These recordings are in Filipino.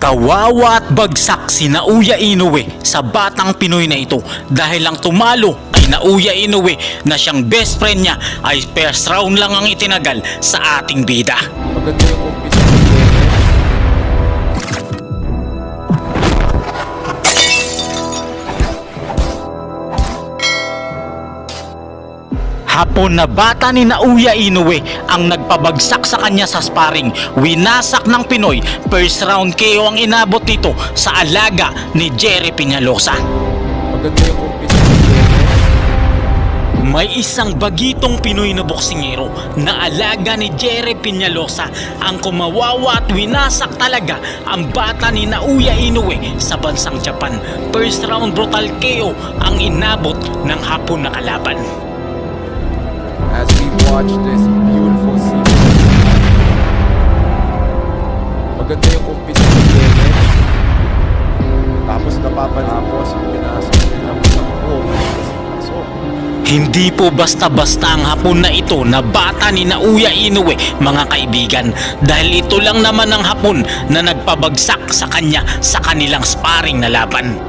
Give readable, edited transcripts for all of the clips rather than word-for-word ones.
Kawawa at bagsak si Naoya Inoue sa batang Pinoy na ito dahil lang tumalo kay Naoya Inoue na siyang best friend niya ay first round lang ang itinagal sa ating bida. Maganda yung competition. Hapon na bata ni Naoya Inoue ang nagpabagsak sa kanya sa sparring. Winasak ng Pinoy, first round KO ang inabot nito sa alaga ni Jerry Peñalosa. Maganda yung competition. May isang bagitong Pinoy na boksingero na alaga ni Jerry Peñalosa ang kumawawa at winasak talaga ang bata ni Naoya Inoue sa bansang Japan. First round brutal KO ang inabot ng hapon na kalaban. As we watch this beautiful scene. Maganda yung competition. Tapos napapanapos, pinasok nila ang isang pasok. Hindi po basta-basta ang hapon na ito na bata ni Naoya Inoue, mga kaibigan, dahil ito lang naman ang hapon na nagpabagsak sa kanya sa kanilang sparring na laban.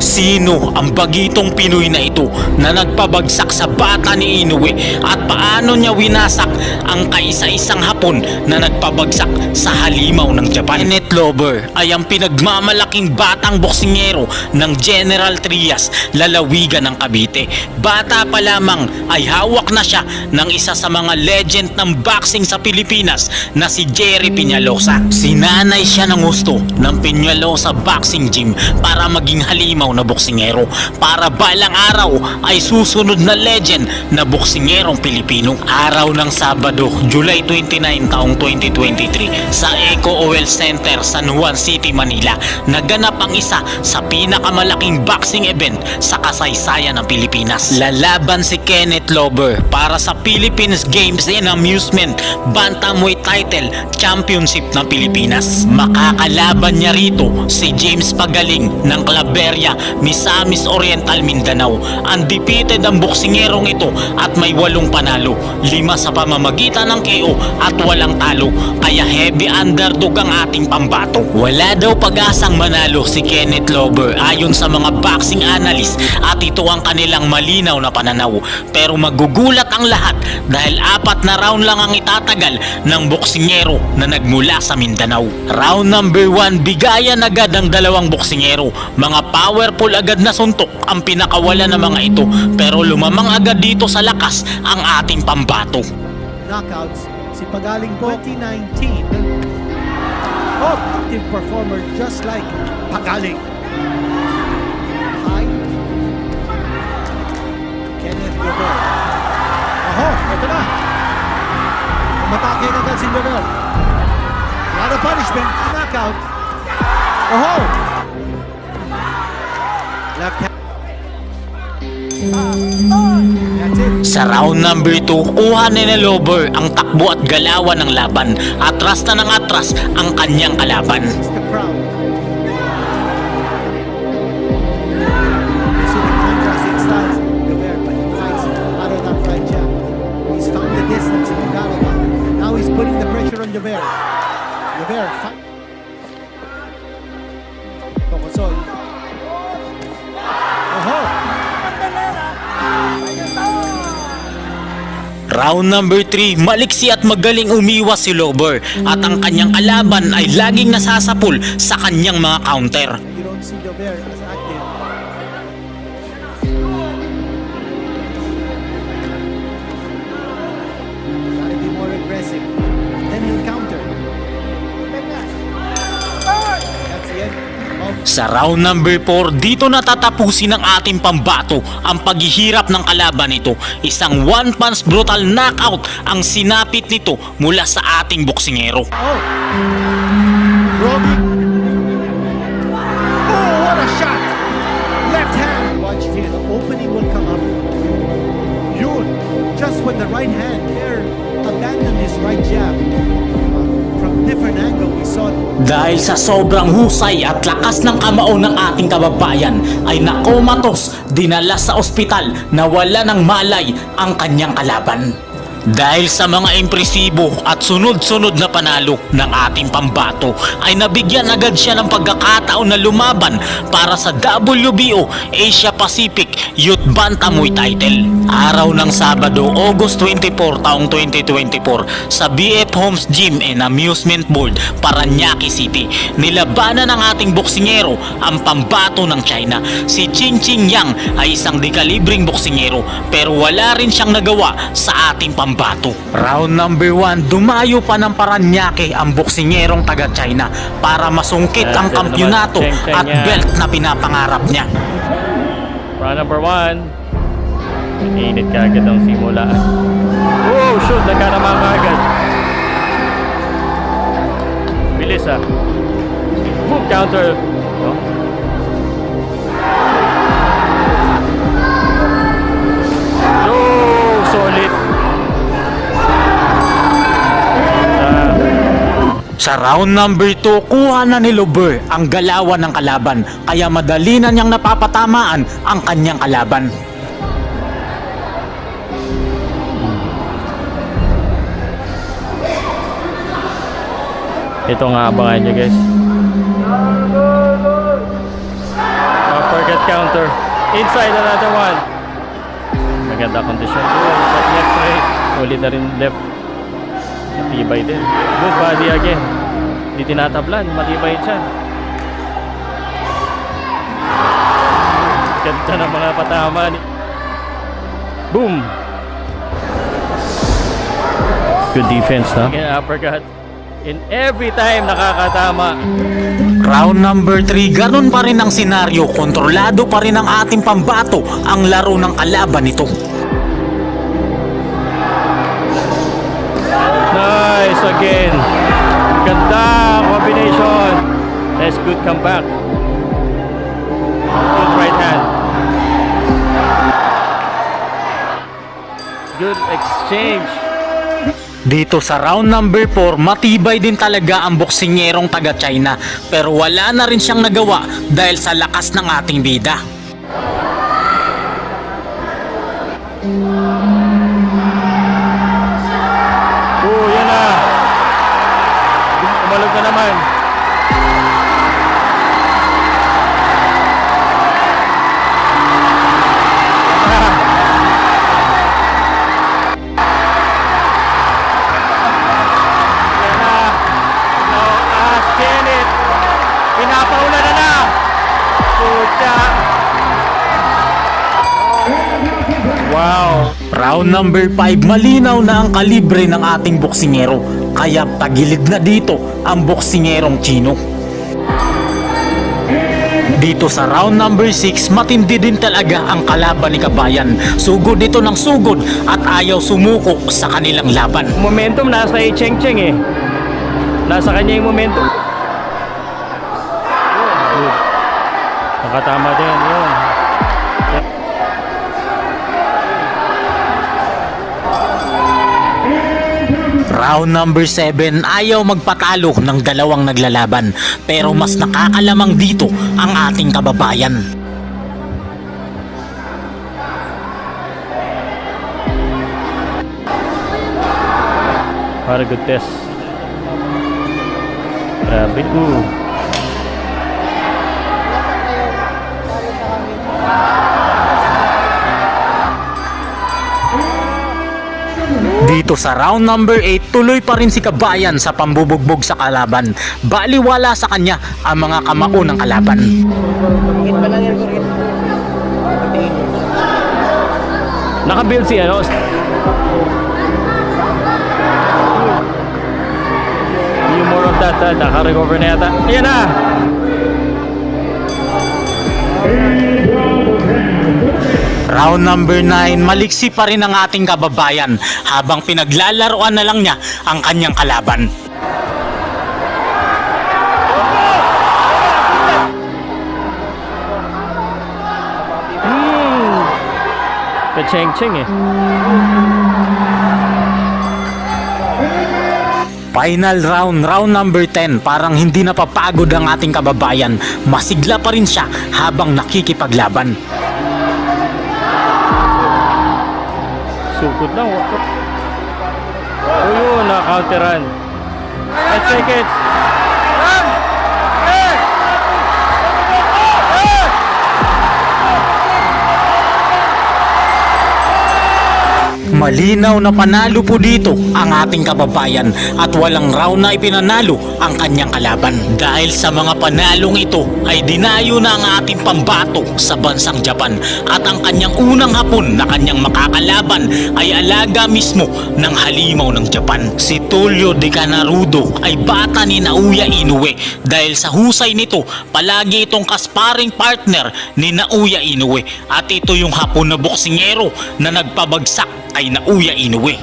Sino ang bagitong Pinoy na ito na nagpabagsak sa bata ni Inoue at paano niya winasak ang kaisa-isang hapon na nagpabagsak sa halimaw ng Japan? Kenneth Lover ay ang pinagmamalaking batang boksingero ng General Trias, lalawigan ng Cavite. Bata pa lamang ay hawak na siya ng isa sa mga legend ng boxing sa Pilipinas na si Jerry Peñalosa. Sinanay siya ng gusto ng Peñalosa Boxing Gym para maging halimaw na boksingero, para balang araw ay susunod na legend na boksingerong Pilipino. Araw ng Sabado, July 29 taong 2023 sa Eco Oil Center, San Juan City, Manila, naganap ang isa sa pinakamalaking boxing event sa kasaysayan ng Pilipinas. Lalaban si Kenneth Lover para sa Philippines Games and Amusement Bantamweight Title Championship ng Pilipinas. Makakalaban niya rito si James Pagaling ng Claveria, Misamis Oriental, Mindanao. Undefeated ang boksingerong ito at may 8 panalo, 5 sa pamamagitan ng KO at walang talo, kaya heavy underdog ang ating pambato. Wala daw pag-asang manalo si Kenneth Lover ayon sa mga boxing analyst at ito ang kanilang malinaw na pananaw. Pero magugulat ang lahat dahil 4 na round lang ang itatagal ng boksingero na nagmula sa Mindanao. Round number 1, bigayan agad ang dalawang boksingero. Mga powerful agad na suntok ang pinakawala ng mga ito, pero lumamang agad dito sa lakas ang ating pambato. Knockouts, si Pagaling po 2019. Oh, active performer just like Pagaling. High. Kenneth Lover. Oho, ito na. Umatake agad si Lover. A lot of punishment, knockout. Oho! Left hand. That's it. Sa round number 2, kuha ni Lover ang takbo at galawan ng laban. Atras na ng atras ang kanyang kalaban. It's the crowd. You see the contrasting styles. Lover, but he fights out of that right jab. He's found the distance, no doubt about it. Now he's putting the pressure on Lover. Lover, fight. Tokosol. Oho! Round number 3, maliksi at magaling umiwas si Lover at ang kanyang kalaban ay laging nasasapul sa kanyang mga counter. You don't see Lover as active. Gotta be more aggressive. Then he'll counter. That's the end. Oh. Sa round number 4, dito natatapusin ng ating pambato ang paghihirap ng kalaban nito. Isang one-punch brutal knockout ang sinapit nito mula sa ating boksingero. Oh! Robbie! Oh, what a shot! Left hand! Watch here, the opening will come up. Yun! Just when the right hand there abandoned his right jab from different different angle. We saw Dahil sa sobrang husay at lakas ng kamao ng ating kababayan ay nakomatos, dinala sa ospital na wala ng malay ang kanyang kalaban. Dahil sa mga impresibo at sunod-sunod na panalo ng ating pambato ay nabigyan agad siya ng pagkakataon na lumaban para sa WBO Asia Pacific Youth Bantamweight title. Araw ng Sabado, August 24 taong 2024 sa BF Homes Gym and Amusement Board, Parañaque City, nilabanan ng ating boksingero ang pambato ng China. Si Ching Ching Yang ay isang dekalibreng boksingero pero wala rin siyang nagawa sa ating pambato. Round number 1, dumayo pa ng Parañaque ang boksingerong taga China para masungkit ang kampyonato at belt na pinapangarap niya. Round number 1. Init ka agad ang simulaan. Oh, shoot! Nagkanama ka agad. Bilis ah. Boom, counter. No? Oh, solid. Sa round number 2, kuha na ni Lover ang galawan ng kalaban kaya madali na niyang napapatamaan ang kanyang kalaban. Ito nga abangan nyo guys. Uppercut counter. Inside another one. Maganda kondisyon. That left right. Solid na rin left. Matibay din. Good body again. Hindi tinatablan. Matibay siya. Ganda ng mga patama. Boom! Good defense, no? Again, uppercut. In every time nakakatama. Round number 3, ganun pa rin ang senaryo, kontrolado pa rin ang ating pambato ang laro ng kalaban nito. Nice again. Ganda combination. Nice good comeback. Good right hand. Good exchange. Dito sa round number 4, matibay din talaga ang boksingerong taga China pero wala na rin siyang nagawa dahil sa lakas ng ating bida. Oh, yan na. Umalog na naman. Pinapaula na na. Pucha. Wow. Round number 5, malinaw na ang kalibre ng ating boksingero kaya tagilid na dito ang boksingerong Chino. Dito sa round number 6, matindi din talaga ang kalaban ni Kabayan. Sugod ito ng sugod at ayaw sumuko sa kanilang laban. Momentum nasa kay Cheng Cheng eh. Nasa kanya yung momentum. Nakatama din yun. Round number 7, ayaw magpatalo ng dalawang naglalaban pero mas nakakalamang dito ang ating kababayan. Para good test. Grabe. Dito sa round number 8, tuloy pa rin si Kabayan sa pambubugbog sa kalaban. Baliwala sa kanya ang mga kamao ng kalaban. Naka-build si ano? Yung more of that, naka-recover na yata. Ayan na! Round number 9, maliksi pa rin ang ating kababayan habang pinaglalaroan na lang niya ang kanyang kalaban. Ka-cheng-cheng eh. Final round, round number 10. Parang hindi napapagod ang ating kababayan. Masigla pa rin siya habang nakikipaglaban. Sukot lang. O yun, na-counteran. 8 seconds. Malinaw na panalo po dito ang ating kababayan at walang round na ipinanalo ang kanyang kalaban. Dahil sa mga panalong ito ay dinayo na ang ating pambato sa bansang Japan at ang kanyang unang hapon na kanyang makakalaban ay alaga mismo ng halimaw ng Japan. Si Tulio de Canarudo ay bata ni Naoya Inoue dahil sa husay nito palagi itong kasparing partner ni Naoya Inoue at ito yung hapon na boksingero na nagpabagsak kay Naoya Inoue.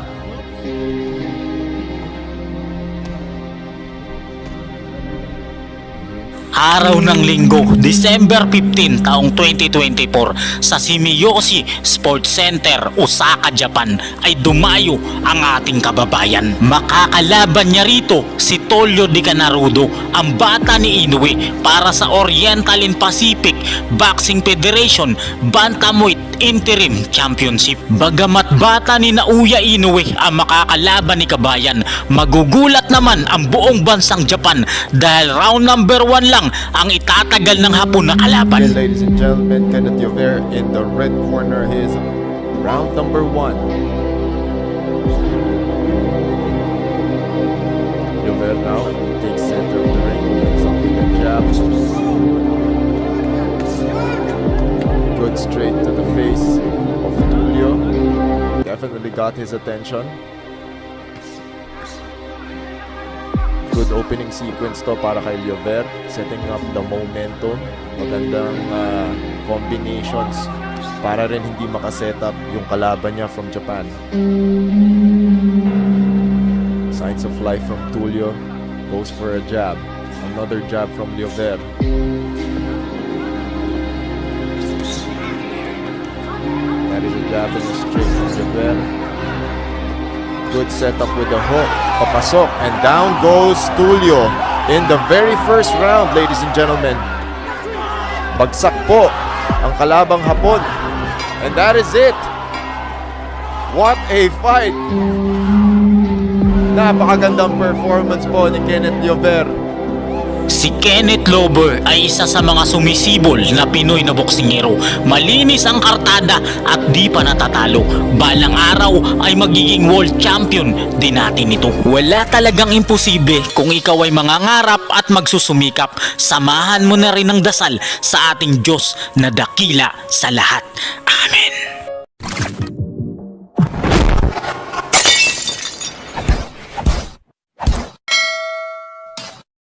Araw ng Linggo, December 15, taong 2024 sa Shimiyoshi Sports Center, Osaka, Japan ay dumayo ang ating kababayan. Makakalaban niya rito si Tulio de Canarudo, ang bata ni Inoue para sa Oriental and Pacific Boxing Federation Bantamweight Interim Championship. Bagamat bata ni Naoya Inoue ang makakalaban ni kabayan, magugulat naman ang buong bansang Japan dahil round number 1 lang ang itatagal ng hapon na kalaban. Ladies and gentlemen, Kenneth Llover in the red corner, his round number 1. Llover now takes center of the ring, opens up with a jab. Good straight to the face of Tulio. Definitely got his attention. Good opening sequence to para kay Llover, setting up the momentum. Magandang combinations para rin hindi makaset up yung kalaban niya from Japan. Signs of life from Tulio. Goes for a jab. Another jab from Llover. That is a jab in the straight from Llover. Good setup with the hook. Papasok. And down goes Tulio in the very first round, ladies and gentlemen. Bagsak po ang kalabang Hapon. And that is it. What a fight. Napakagandang performance po ni Kenneth Llover. Si Kenneth Llover ay isa sa mga sumisibol na Pinoy na boksingero. Malinis ang kartada at di pa natatalo. Balang araw ay magiging world champion din natin ito. Wala talagang imposible kung ikaw ay mangangarap at magsusumikap. Samahan mo na rin ng dasal sa ating Diyos na dakila sa lahat. Amen.